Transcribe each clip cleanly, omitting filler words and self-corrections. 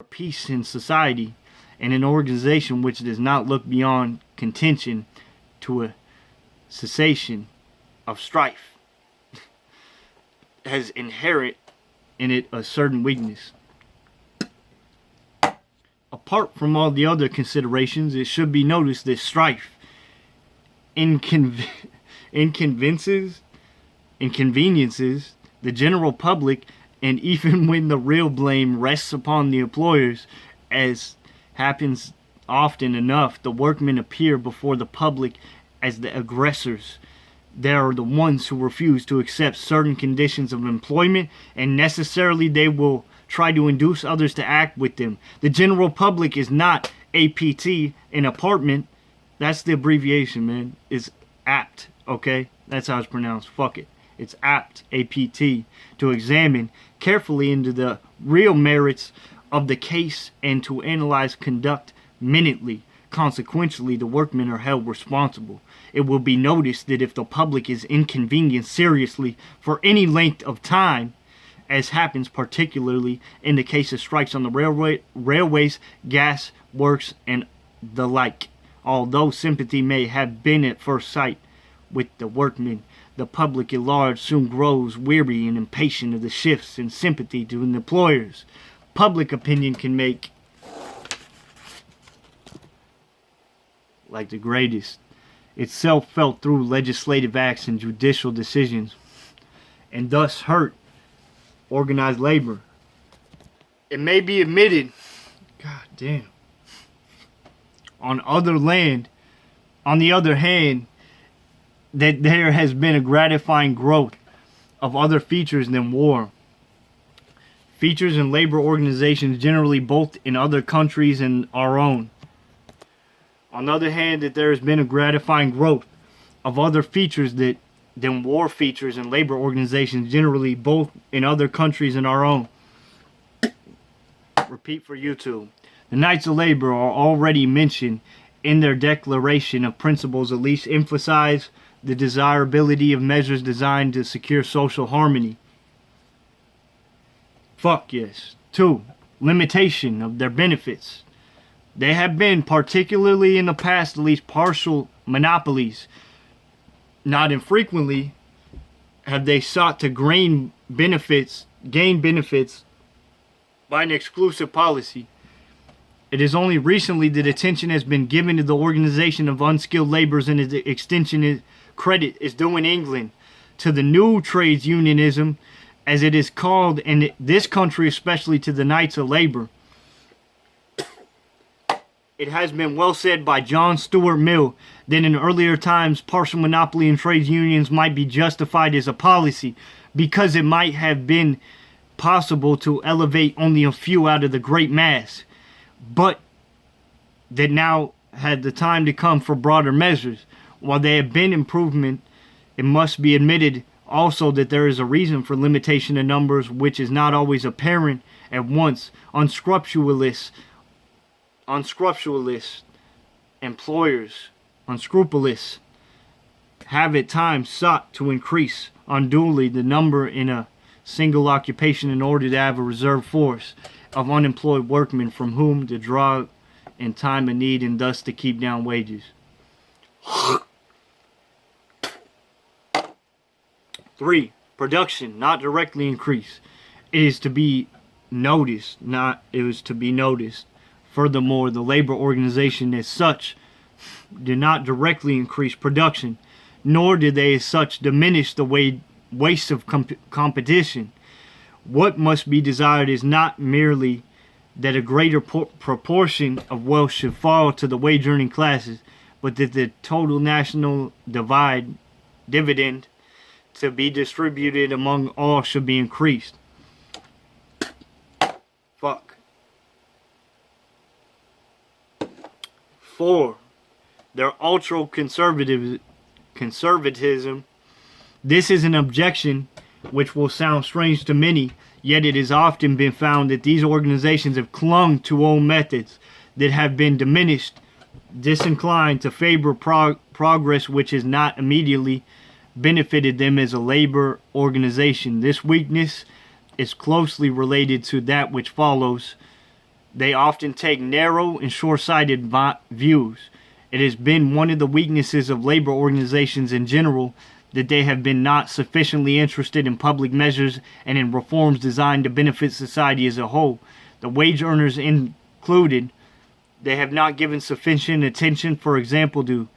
peace in society, and an organization which does not look beyond contention to a cessation of strife has inherent in it a certain weakness. Apart from all the other considerations, it should be noticed that strife inconveniences the general public, and even when the real blame rests upon the employers, as happens often enough, the workmen appear before the public as the aggressors. They are the ones who refuse to accept certain conditions of employment, and necessarily they will try to induce others to act with them. The general public is not APT, an apartment. That's the abbreviation, man. It's apt, okay? That's how it's pronounced. Fuck it. It's apt, APT, to examine carefully into the real merits of the case and to analyze conduct minutely. Consequently, the workmen are held responsible. It will be noticed that if the public is inconvenienced seriously for any length of time, as happens particularly in the case of strikes on the railways, gas works, and the like, although sympathy may have been at first sight with the workmen, the public at large soon grows weary and impatient of the shifts in sympathy to the employers. Public opinion can make, like the greatest, itself felt through legislative acts and judicial decisions, and thus hurt organized labor. It may be admitted, god damn, on the other hand, that there has been a gratifying growth of other features than war. Features in labor organizations generally, both in other countries and our own. On the other hand, that there has been a gratifying growth of other features than war features in labor organizations generally, both in other countries and our own. Repeat for YouTube. The Knights of Labor are already mentioned in their declaration of principles, at least emphasize the desirability of measures designed to secure social harmony. Fuck yes. 2. Limitation of their benefits. They have been, particularly in the past, at least partial monopolies. Not infrequently have they sought to gain benefits by an exclusive policy. It is only recently that attention has been given to the organization of unskilled laborers, and the extension credit is due in England to the new trades unionism, as it is called in this country, especially to the Knights of Labor. It has been well said by John Stuart Mill that in earlier times partial monopoly in trades unions might be justified as a policy because it might have been possible to elevate only a few out of the great mass, but that now had the time to come for broader measures. While there have been improvement, it must be admitted also that there is a reason for limitation of numbers which is not always apparent at once. Unscrupulous employers have at times sought to increase unduly the number in a single occupation in order to have a reserve force of unemployed workmen from whom to draw in time of need, and thus to keep down wages. 3. Production not directly increase. It is to be noticed. Furthermore, the labor organization as such did not directly increase production, nor did they as such diminish the waste of competition. What must be desired is not merely that a greater proportion of wealth should fall to the wage-earning classes, but that the total national dividend to be distributed among all should be increased. Fuck. 4. Their ultra-conservatism. This is an objection which will sound strange to many, yet it has often been found that these organizations have clung to old methods that have been disinclined to favor progress which has not immediately benefited them as a labor organization. This weakness is closely related to that which follows They often take narrow and short-sighted views. It has been one of the weaknesses of labor organizations in general that they have been not sufficiently interested in public measures and in reforms designed to benefit society as a whole, the wage earners included. They have not given sufficient attention, for example, to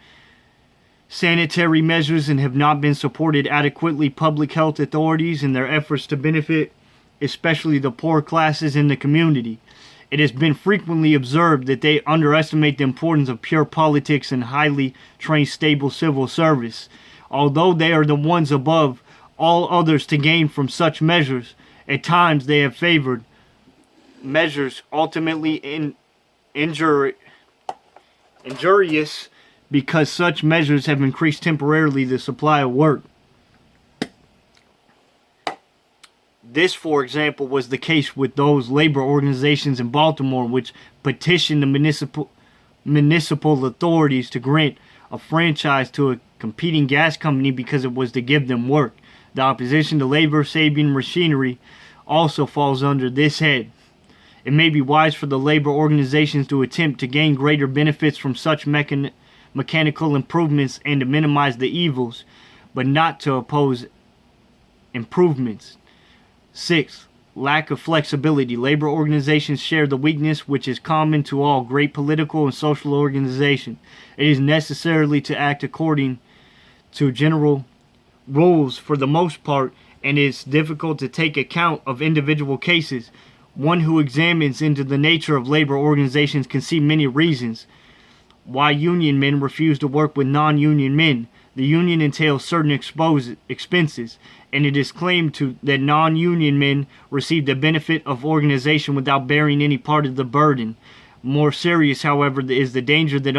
sanitary measures and have not been supported adequately public health authorities in their efforts to benefit especially the poor classes in the community. It has been frequently observed that they underestimate the importance of pure politics and highly trained stable civil service. Although they are the ones above all others to gain from such measures, at times they have favored measures ultimately injurious because such measures have increased temporarily the supply of work. This, for example, was the case with those labor organizations in Baltimore which petitioned the municipal authorities to grant a franchise to a competing gas company because it was to give them work. The opposition to labor-saving machinery also falls under this head. It may be wise for the labor organizations to attempt to gain greater benefits from such mechanical improvements and to minimize the evils, but not to oppose improvements. 6. Lack of flexibility. Labor organizations share the weakness which is common to all great political and social organizations. It is necessarily to act according to general rules for the most part, and it is difficult to take account of individual cases. One who examines into the nature of labor organizations can see many reasons why union men refuse to work with non-union men. The union entails certain expenses, and it is claimed that non-union men receive the benefit of organization without bearing any part of the burden. More serious, however, is the danger that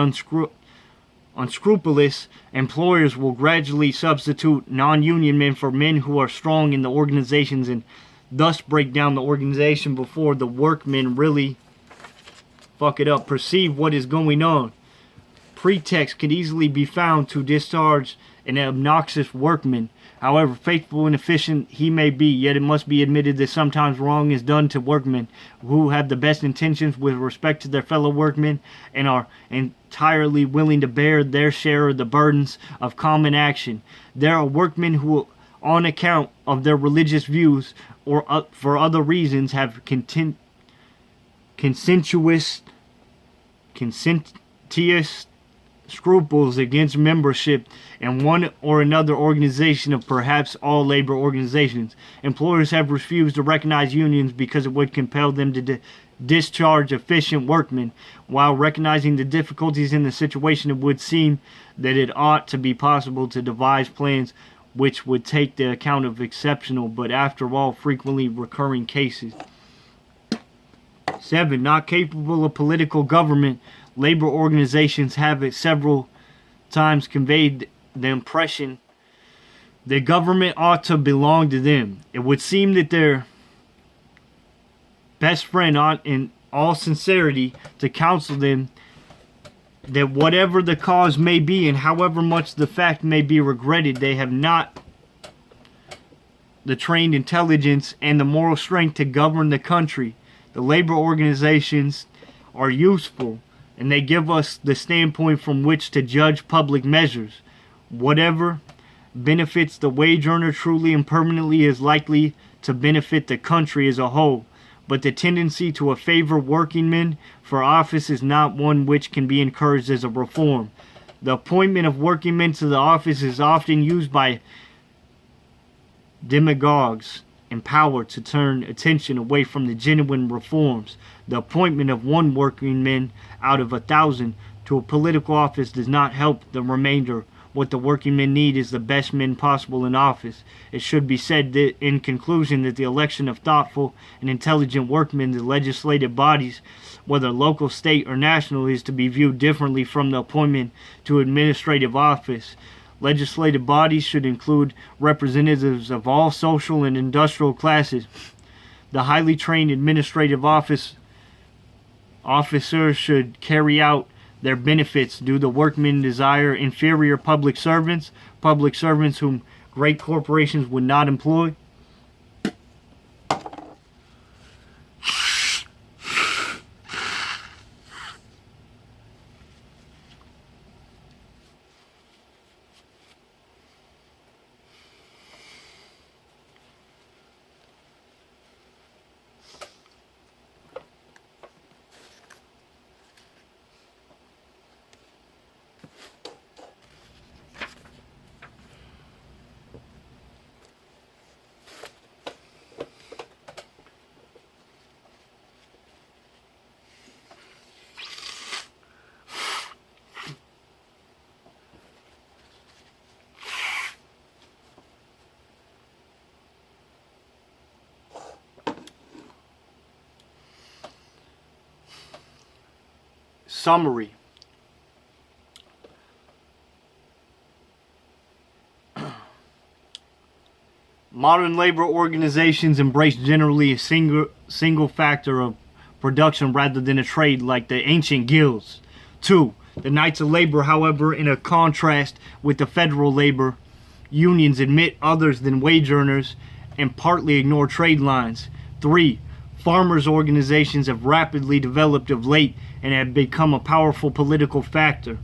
unscrupulous employers will gradually substitute non-union men for men who are strong in the organizations and thus break down the organization before the workmen really perceive what is going on. Pretext can easily be found to discharge an obnoxious workman. However faithful and efficient he may be, yet it must be admitted that sometimes wrong is done to workmen who have the best intentions with respect to their fellow workmen and are entirely willing to bear their share of the burdens of common action. There are workmen who, on account of their religious views or for other reasons, have conscientious scruples against membership in one or another organization of perhaps all labor organizations. Employers have refused to recognize unions because it would compel them to discharge efficient workmen. While recognizing the difficulties in the situation, it would seem that it ought to be possible to devise plans which would take the account of exceptional but after all frequently recurring cases. 7. Not capable of political government. Labor organizations have at several times conveyed the impression that government ought to belong to them. It would seem that their best friend ought in all sincerity to counsel them that whatever the cause may be and however much the fact may be regretted, they have not the trained intelligence and the moral strength to govern the country. The labor organizations are useful, and they give us the standpoint from which to judge public measures. Whatever benefits the wage earner truly and permanently is likely to benefit the country as a whole. But the tendency to favor working men for office is not one which can be encouraged as a reform. The appointment of working men to the office is often used by demagogues in power to turn attention away from the genuine reforms. The appointment of one working man out of 1,000 to a political office does not help the remainder. What the working men need is the best men possible in office. It should be said that in conclusion that the election of thoughtful and intelligent workmen to legislative bodies, whether local, state, or national, is to be viewed differently from the appointment to administrative office. Legislative bodies should include representatives of all social and industrial classes. The highly trained administrative officers should carry out their benefits. Do the workmen desire inferior public servants whom great corporations would not employ? Summary. Modern labor organizations embrace generally a single factor of production rather than a trade like the ancient guilds. 2. The Knights of Labor, however, in a contrast with the federal labor unions, admit others than wage earners and partly ignore trade lines. 3. Farmers' organizations have rapidly developed of late and have become a powerful political factor.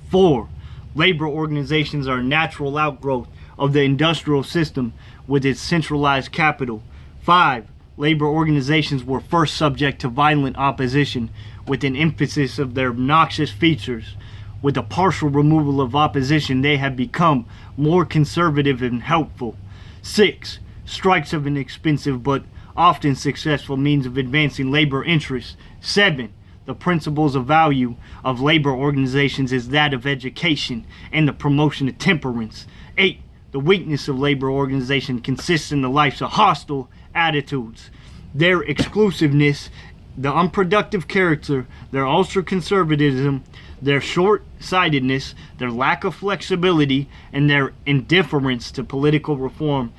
4. Labor organizations are a natural outgrowth of the industrial system with its centralized capital. 5. Labor organizations were first subject to violent opposition with an emphasis of their obnoxious features. With the partial removal of opposition, they have become more conservative and helpful. 6. Strikes have an expensive but often successful means of advancing labor interests. 7. The principles of value of labor organizations is that of education and the promotion of temperance. 8. The weakness of labor organization consists in the life's of hostile attitudes, their exclusiveness, the unproductive character, their ultra-conservatism, their short-sightedness, their lack of flexibility, and their indifference to political reform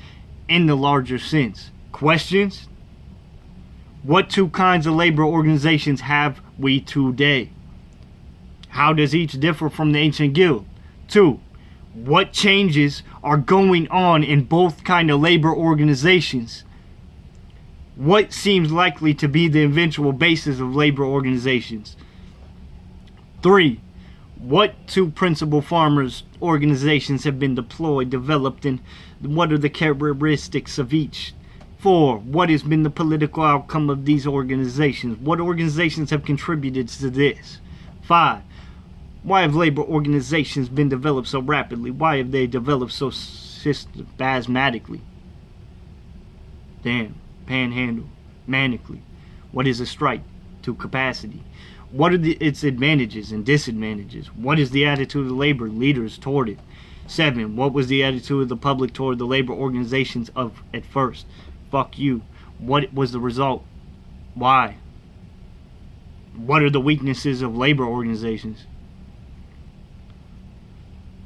in the larger sense. Questions? What two kinds of labor organizations have we today? How does each differ from the ancient guild? 2. What changes are going on in both kind of labor organizations? What seems likely to be the eventual basis of labor organizations? 3. What two principal farmers organizations have been deployed, developed, and what are the characteristics of each? 4. What has been the political outcome of these organizations? What organizations have contributed to this? 5. Why have labor organizations been developed so rapidly? Why have they developed so spasmodically? Damn. Panhandle. Manically. What is a strike? To capacity. What are its advantages and disadvantages? What is the attitude of labor leaders toward it? 7. What was the attitude of the public toward the labor organizations of at first? Fuck you. What was the result? Why? What are the weaknesses of labor organizations?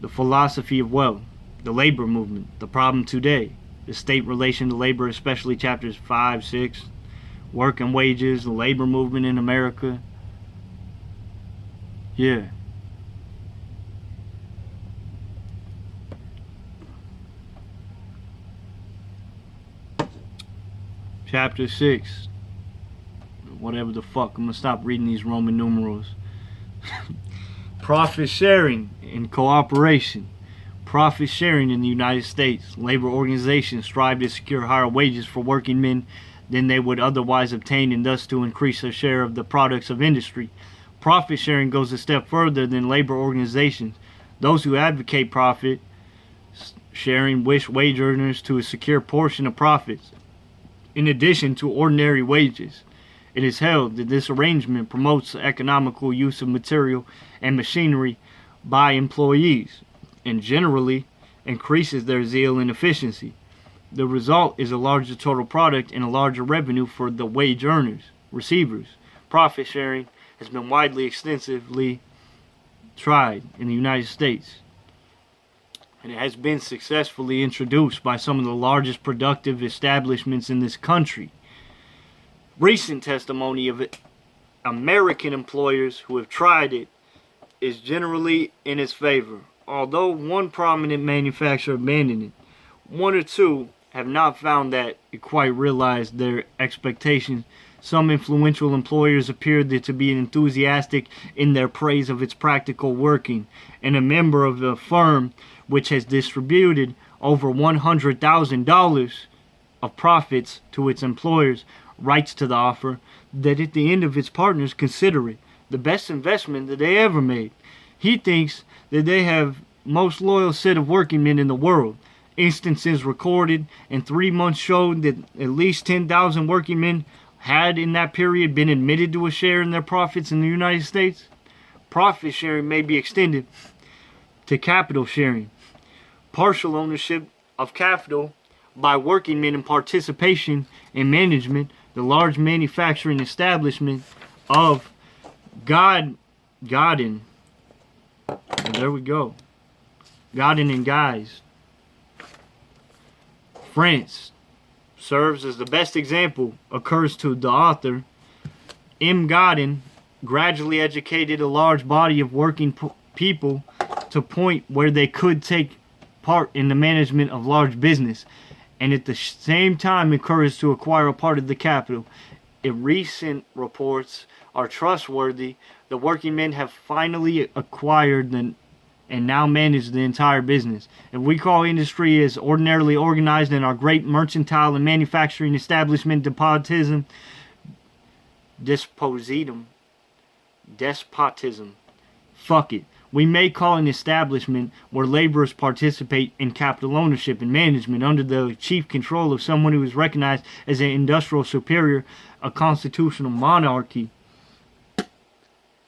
The philosophy of wealth, the labor movement, the problem today, the state relation to labor, especially chapters 5, 6, work and wages, the labor movement in America. Yeah. Chapter 6. Whatever the fuck. I'm gonna stop reading these Roman numerals. Profit sharing and cooperation. Profit sharing in the United States. Labor organizations strive to secure higher wages for working men than they would otherwise obtain and thus to increase their share of the products of industry. Profit sharing goes a step further than labor organizations. Those who advocate profit sharing wish wage earners to a secure portion of profits in addition to ordinary wages. It is held that this arrangement promotes the economical use of material and machinery by employees and generally increases their zeal and efficiency. The result is a larger total product and a larger revenue for the wage earners, receivers. Profit sharing has been widely extensively tried in the United States, and it has been successfully introduced by some of the largest productive establishments in this country. Recent testimony of American employers who have tried it is generally in its favor, although one prominent manufacturer abandoned it. One or two have not found that it quite realized their expectations. Some influential employers appeared to be enthusiastic in their praise of its practical working, and a member of a firm which has distributed over $100,000 of profits to its employers writes to the offer that at the end of its partners consider it the best investment that they ever made. He thinks that they have most loyal set of working men in the world. Instances recorded in 3 months showed that at least 10,000 working men had in that period been admitted to a share in their profits in the United States. Profit sharing may be extended to capital sharing. Partial ownership of capital by working men and participation in management, the large manufacturing establishment of Godin, and there we go. Godin and Guys. France serves as the best example, occurs to the author. M. Godin gradually educated a large body of working people to point where they could take part in the management of large business, and at the same time encouraged to acquire a part of the capital. If recent reports are trustworthy, the working men have finally acquired and now manage the entire business. If we call industry as ordinarily organized in our great mercantile and manufacturing establishment despotism, fuck it. We may call an establishment where laborers participate in capital ownership and management under the chief control of someone who is recognized as an industrial superior, a constitutional monarchy.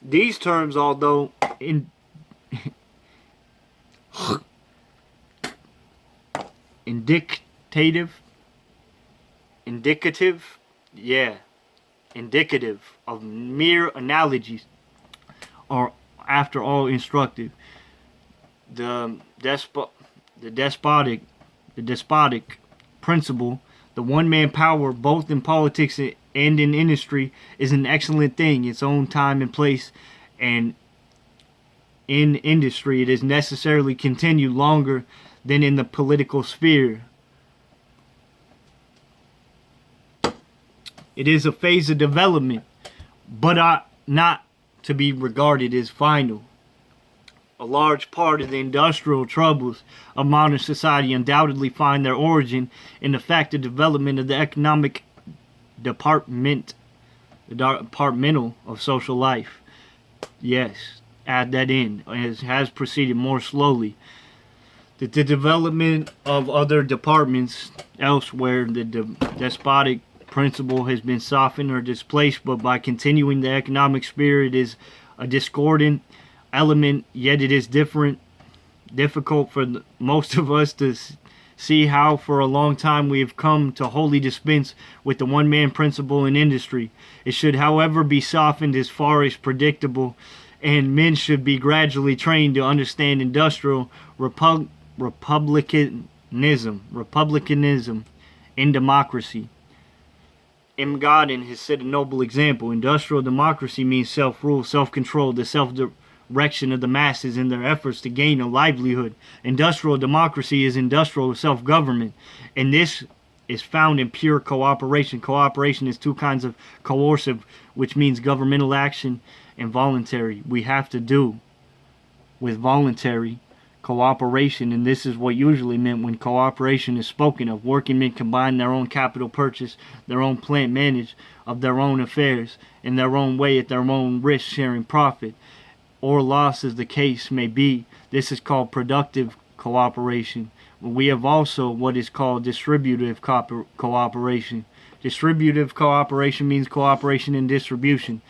These terms, although indicative of mere analogies, are after all instructive. The despotic principle, the one-man power, both in politics and in industry, is an excellent thing in its own time and place, and in industry it is necessarily continued longer than in the political sphere. It is a phase of development, but not to be regarded as final. A large part of the industrial troubles of modern society undoubtedly find their origin in the fact of development of the economic departmental of social life. Yes, add that in. It has proceeded more slowly. The development of other departments elsewhere, the despotic principle has been softened or displaced, but by continuing the economic sphere, it is a discordant element, yet it is difficult for most of us to see how for a long time we have come to wholly dispense with the one-man principle in industry. It should, however, be softened as far as predictable, and men should be gradually trained to understand industrial republicanism in democracy. M. Godin has set a noble example. Industrial democracy means self-rule, self-control, the self-direction of the masses in their efforts to gain a livelihood. Industrial democracy is industrial self-government, and this is found in pure cooperation. Cooperation is two kinds of coercive, which means governmental action, and voluntary. We have to do with voluntary cooperation, and this is what usually meant when cooperation is spoken of. Working men combine their own capital purchase, their own plant manage of their own affairs, in their own way at their own risk, sharing profit or loss as the case may be. This is called productive cooperation. We have also what is called distributive cooperation. Distributive cooperation means cooperation in distribution.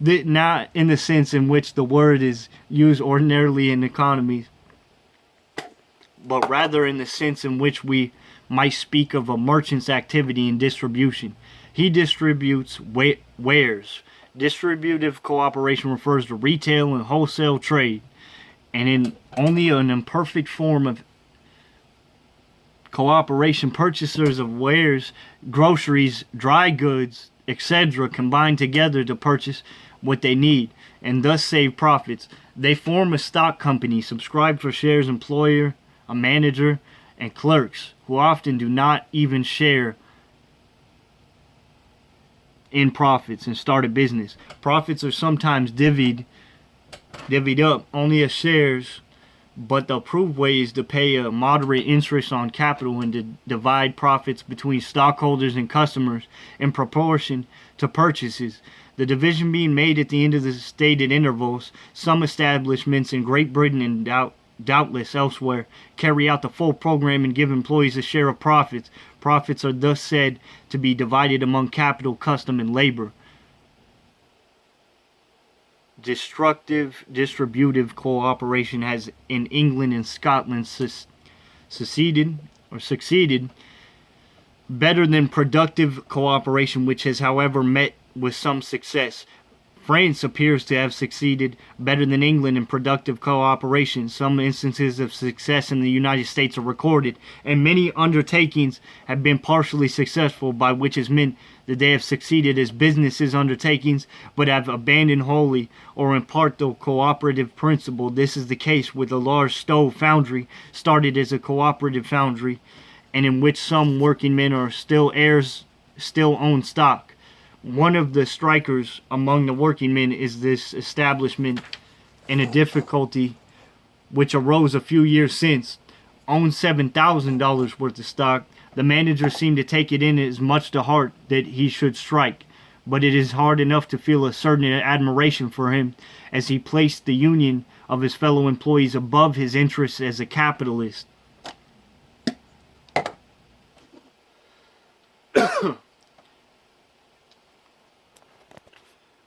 Not in the sense in which the word is used ordinarily in economies, but rather in the sense in which we might speak of a merchant's activity in distribution. He distributes wares. Distributive cooperation refers to retail and wholesale trade, and in only an imperfect form of cooperation, purchasers of wares, groceries, dry goods, etc. combine together to purchase what they need and thus save profits. They form a stock company, subscribe for shares, employer, a manager, and clerks, who often do not even share in profits, and start a business. Profits are sometimes divvied up only as shares, but the approved way is to pay a moderate interest on capital and to divide profits between stockholders and customers in proportion to purchases. The division being made at the end of the stated intervals. Some establishments in Great Britain and doubtless elsewhere carry out the full program and give employees a share of profits. Profits are thus said to be divided among capital, custom, and labor. Distributive cooperation has in England and Scotland succeeded better than productive cooperation, which has however met with some success. France appears to have succeeded better than England in productive cooperation. Some instances of success in the United States are recorded, and many undertakings have been partially successful, by which is meant that they have succeeded as businesses undertakings, but have abandoned wholly or in part the cooperative principle. This is the case with a large stove foundry, started as a cooperative foundry, and in which some working men are still heirs, still own stock. One of the strikers among the working men is this establishment, and a difficulty which arose a few years since, owned $7,000 worth of stock. The manager seemed to take it in as much to heart that he should strike, but it is hard enough to feel a certain admiration for him, as he placed the union of his fellow employees above his interests as a capitalist.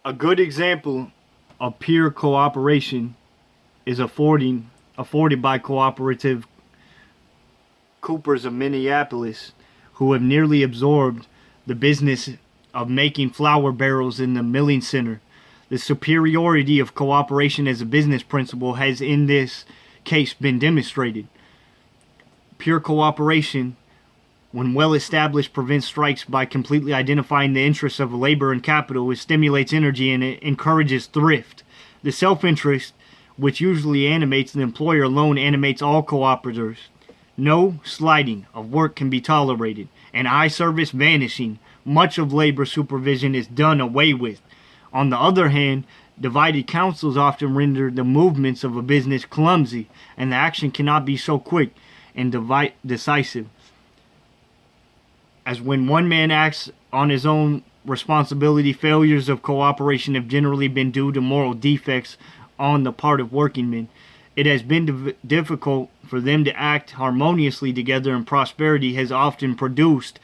A good example of peer cooperation is afforded by cooperative coopers of Minneapolis, who have nearly absorbed the business of making flour barrels in the milling center. The superiority of cooperation as a business principle has in this case been demonstrated. Pure cooperation, when well established, prevents strikes by completely identifying the interests of labor and capital. It stimulates energy and it encourages thrift. The self-interest, which usually animates the employer alone, animates all cooperators. No slighting of work can be tolerated, and eye service vanishing. Much of labor supervision is done away with. On the other hand, divided counsels often render the movements of a business clumsy, and the action cannot be so quick and decisive as when one man acts on his own responsibility. Failures of cooperation have generally been due to moral defects on the part of working men. It has been difficult for them to act harmoniously together, and prosperity has often produced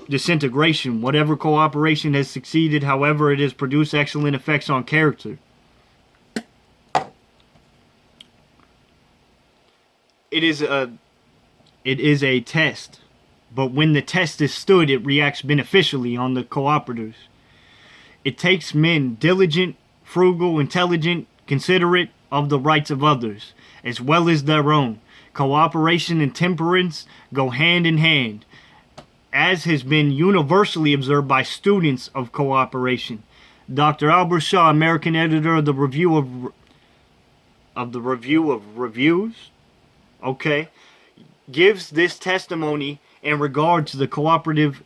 disintegration. Whatever cooperation has succeeded, however, it has produced excellent effects on character. It is a test. But when the test is stood, it reacts beneficially on the cooperators. It takes men diligent, frugal, intelligent, considerate of the rights of others, as well as their own. Cooperation and temperance go hand in hand, as has been universally observed by students of cooperation. Dr. Albert Shaw, American editor of the Review of Reviews, gives this testimony in regard to the cooperative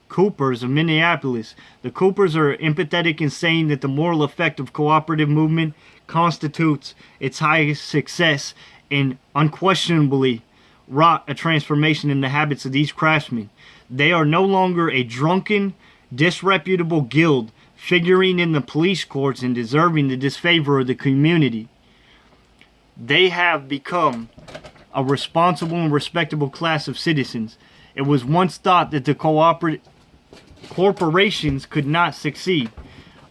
Coopers of Minneapolis. The Coopers are empathetic in saying that the moral effect of cooperative movement constitutes its highest success, and unquestionably wrought a transformation in the habits of these craftsmen. They are no longer a drunken, disreputable guild figuring in the police courts and deserving the disfavor of the community. They have become a responsible and respectable class of citizens. It was once thought that the corporations could not succeed,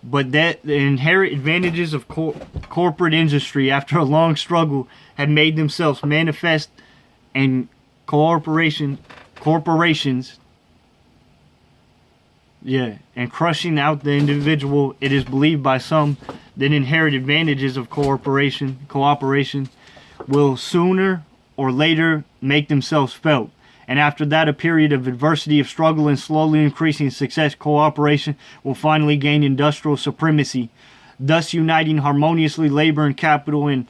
but that the inherent advantages of corporate industry after a long struggle had made themselves manifest, and corporations and crushing out the individual. It is believed by some that inherent advantages of cooperation will sooner or later make themselves felt. And after that, a period of adversity, of struggle, and slowly increasing success, cooperation will finally gain industrial supremacy, thus uniting harmoniously labor and capital and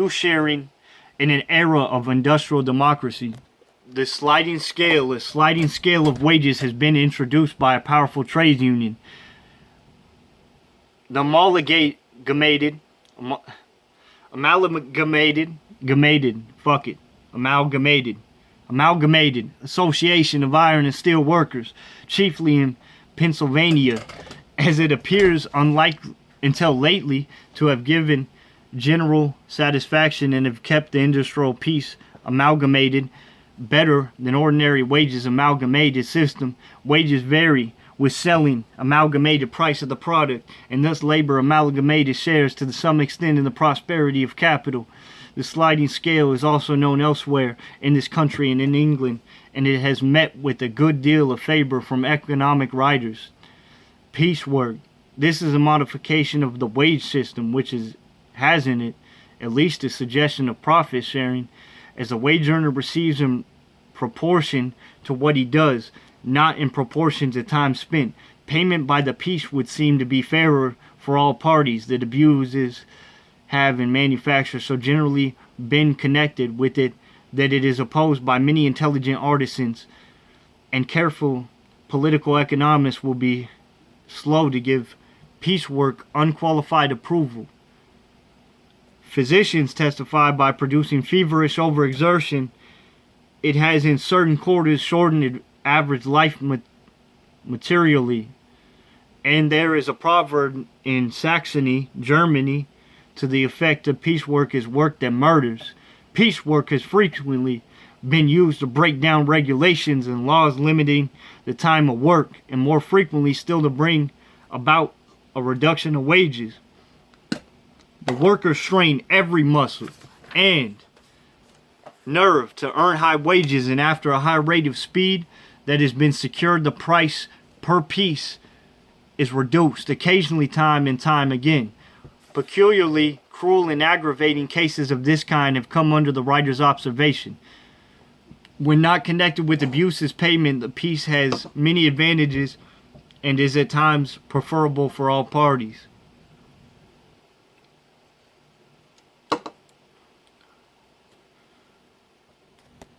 sharing in an era of industrial democracy. The sliding scale of wages has been introduced by a powerful trade union. The Amalgamated Association of Iron and Steel Workers, chiefly in Pennsylvania, as it appears until lately to have given general satisfaction and have kept the industrial peace amalgamated better than ordinary wages amalgamated system. Wages vary with selling amalgamated price of the product, and thus labor amalgamated shares to some extent in the prosperity of capital. The sliding scale is also known elsewhere in this country and in England, and it has met with a good deal of favor from economic writers. piecework. This is a modification of the wage system, which has in it at least a suggestion of profit sharing, as a wage earner receives in proportion to what he does, not in proportion to time spent. Payment by the piece would seem to be fairer for all parties. The abuses have in manufacture so generally been connected with it that it is opposed by many intelligent artisans, and careful political economists will be slow to give piecework unqualified approval. Physicians testify by producing feverish overexertion. It has in certain quarters shortened average life materially. And there is a proverb in Saxony, Germany, to the effect that piecework is work that murders. Piecework has frequently been used to break down regulations and laws limiting the time of work, and more frequently still to bring about a reduction of wages. The workers strain every muscle and nerve to earn high wages, and after a high rate of speed that has been secured, the price per piece is reduced, occasionally time and time again. Peculiarly cruel and aggravating cases of this kind have come under the writer's observation. When not connected with abuses payment, the piece has many advantages and is at times preferable for all parties.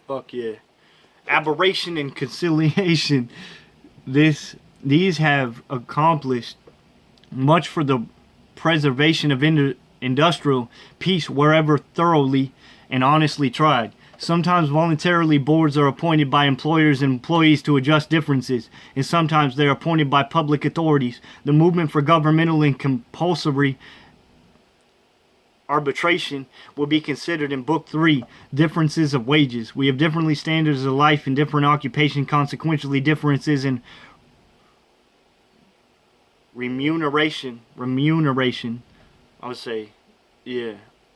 Fuck yeah. Aberration and conciliation. These have accomplished much for the preservation of industrial peace wherever thoroughly and honestly tried. Sometimes voluntarily boards are appointed by employers and employees to adjust differences, and sometimes they are appointed by public authorities. The movement for governmental and compulsory arbitration will be considered in Book 3, Differences of Wages. We have different standards of life in different occupations, consequently differences in remuneration, I would say,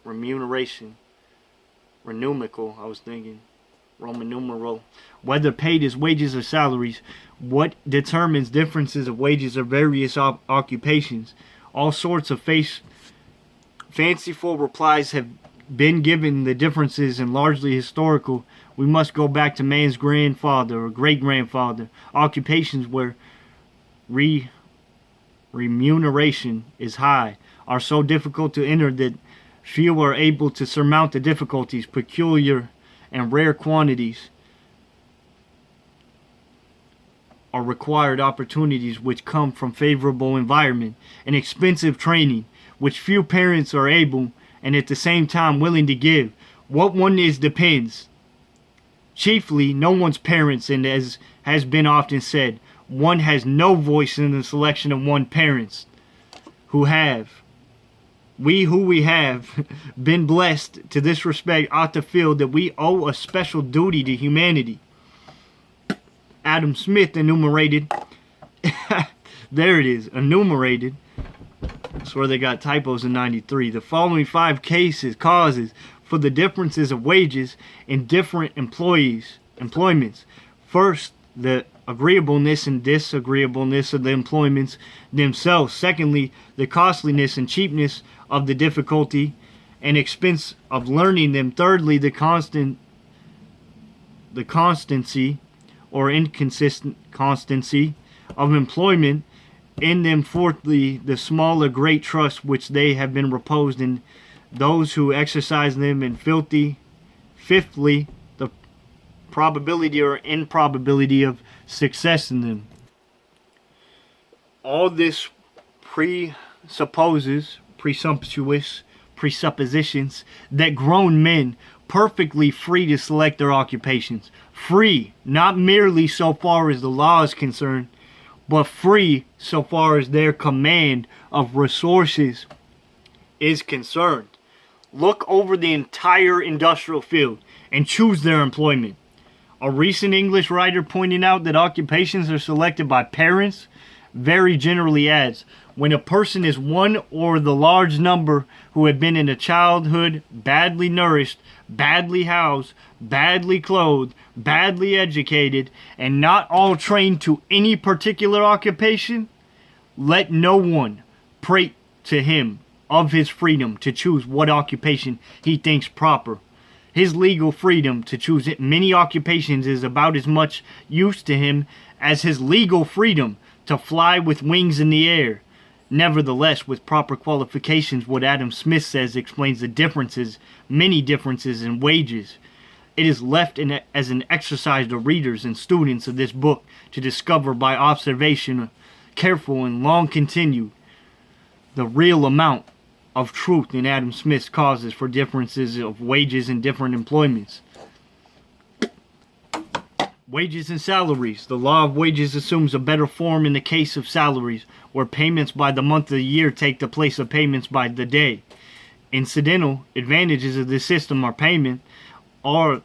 remuneration, renumical, I was thinking, Roman numeral, whether paid as wages or salaries. What determines differences of wages are various occupations. All sorts of fanciful replies have been given. The differences and largely historical. We must go back to man's grandfather or great-grandfather. Occupations where remuneration is high are so difficult to enter that few are able to surmount the difficulties. Peculiar and rare quantities are required opportunities which come from favorable environment and expensive training, which few parents are able and at the same time willing to give. What one is depends chiefly no one's parents, and as has been often said, one has no voice in the selection of one's parents. We who have been blessed to this respect ought to feel that we owe a special duty to humanity. Adam Smith enumerated there it is, enumerated. That's where they got typos in 93. The following 5 causes for the differences of wages in different employments. First, the agreeableness and disagreeableness of the employments themselves. Secondly, the costliness and cheapness of the difficulty and expense of learning them. Thirdly, the constancy or inconsistent constancy of employment in them. Fourthly, the small or great trust which they have been reposed in those who exercise them. And fifthly, the probability or improbability of success in them. All this presuppositions that grown men perfectly free to select their occupations. Free, not merely so far as the law is concerned, but free so far as their command of resources is concerned. Look over the entire industrial field and choose their employment. A recent English writer pointing out that occupations are selected by parents very generally adds, when a person is one or the large number who have been in a childhood badly nourished, badly housed, badly clothed, badly educated, and not all trained to any particular occupation, Let no one prate to him of his freedom to choose what occupation he thinks proper. His legal freedom to choose many occupations is about as much use to him as his legal freedom to fly with wings in the air. Nevertheless, with proper qualifications, what Adam Smith says explains the differences, many differences in wages. It is left as an exercise to readers and students of this book to discover by observation, careful and long continued, the real amount of truth in Adam Smith's causes for differences of wages in different employments. Wages and salaries. The law of wages assumes a better form in the case of salaries, where payments by the month of the year take the place of payments by the day. Incidental advantages of this system are payment are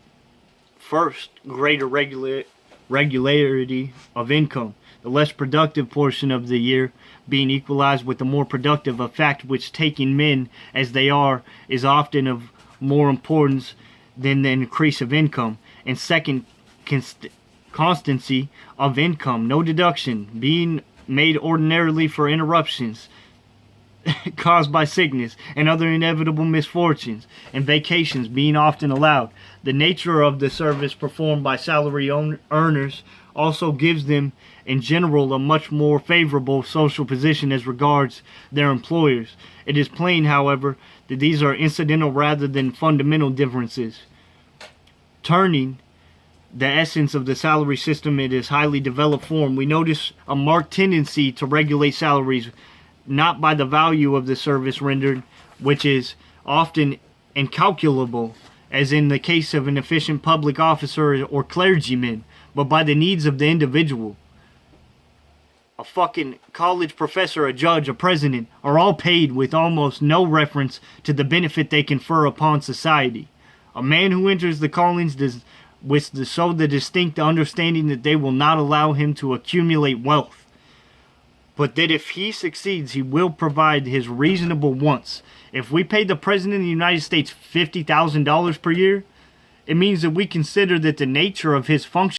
first, greater regularity of income, the less productive portion of the year being equalized with the more productive, a fact which, taking men as they are, is often of more importance than the increase of income. And second, constancy of income, no deduction being made ordinarily for interruptions caused by sickness and other inevitable misfortunes, and vacations being often allowed. The nature of the service performed by salary earners also gives them in general a much more favorable social position as regards their employers. It is plain, however, that these are incidental rather than fundamental differences. Turning the essence of the salary system in its highly developed form, we notice a marked tendency to regulate salaries not by the value of the service rendered, which is often incalculable, as in the case of an efficient public officer or clergyman, but by the needs of the individual. A fucking college professor, a judge, a president are all paid with almost no reference to the benefit they confer upon society. A man who enters the callings does with the distinct understanding that they will not allow him to accumulate wealth, but that if he succeeds, he will provide his reasonable wants. If we pay the President of the United States $50,000 per year, it means that we consider that the nature of his function